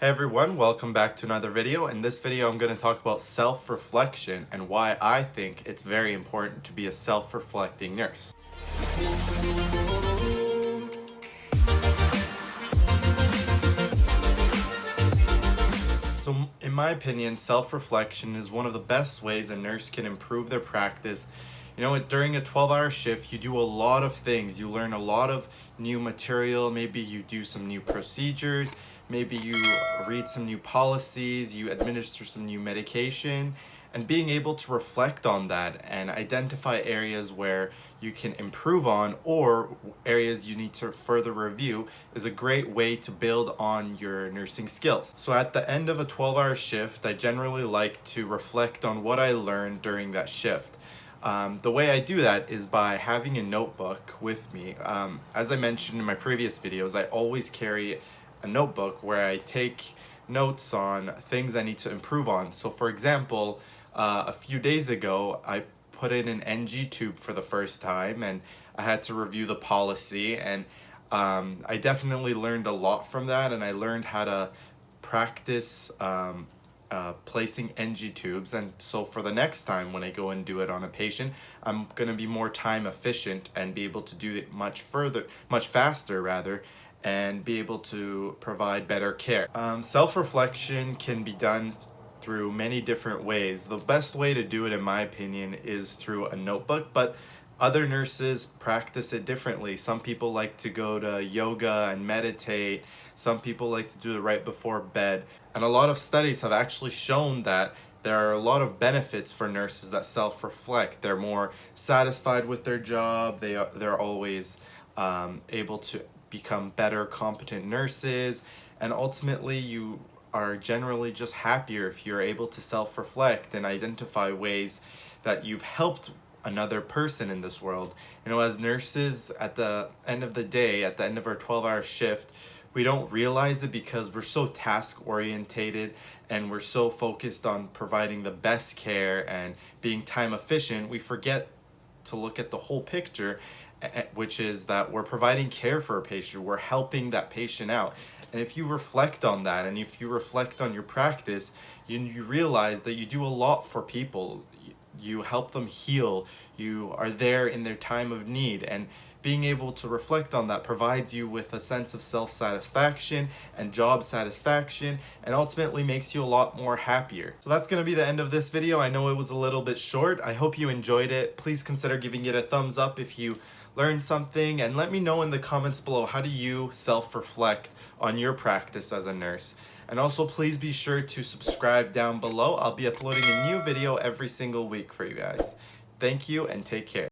Hey everyone, welcome back to another video. In this video, I'm going to talk about self-reflection and why I think it's very important to be a self-reflecting nurse. So in my opinion, self-reflection is one of the best ways a nurse can improve their practice. During a 12-hour shift, you do a lot of things. You learn a lot of new material. Maybe you do some new procedures. Maybe you read some new policies. You administer some new medication. And being able to reflect on that and identify areas where you can improve on or areas you need to further review is a great way to build on your nursing skills. So at the end of a 12-hour shift, I generally like to reflect on what I learned during that shift. The way I do that is by having a notebook with me. As I mentioned in my previous videos, I always carry a notebook where I take notes on things I need to improve on. So for example, a few days ago, I put in an NG tube for the first time and I had to review the policy, and I definitely learned a lot from that, and I learned how to practice placing NG tubes. And so for the next time when I go and do it on a patient, I'm going to be more time efficient and be able to do it much faster rather, and be able to provide better care. Self-reflection can be done through many different ways. The best way to do it, in my opinion, is through a notebook, but other nurses practice it differently. Some people like to go to yoga and meditate. Some people like to do it right before bed. And a lot of studies have actually shown that there are a lot of benefits for nurses that self-reflect. They're more satisfied with their job. They're always able to become better, competent nurses. And ultimately, you are generally just happier if you're able to self-reflect and identify ways that you've helped another person in this world. As nurses, at the end of the day, at the end of our 12-hour shift, we don't realize it because we're so task orientated and we're so focused on providing the best care and being time efficient. We forget to look at the whole picture, which is that we're providing care for a patient. We're helping that patient out. And if you reflect on that, and if you reflect on your practice, you realize that you do a lot for people. You help them heal. You are there in their time of need. And being able to reflect on that provides you with a sense of self-satisfaction and job satisfaction, and ultimately makes you a lot more happier. So that's going to be the end of this video. I know it was a little bit short. I hope you enjoyed it. Please consider giving it a thumbs up if you learned something, and let me know in the comments below, how do you self-reflect on your practice as a nurse? And also, please be sure to subscribe down below. I'll be uploading a new video every single week for you guys. Thank you and take care.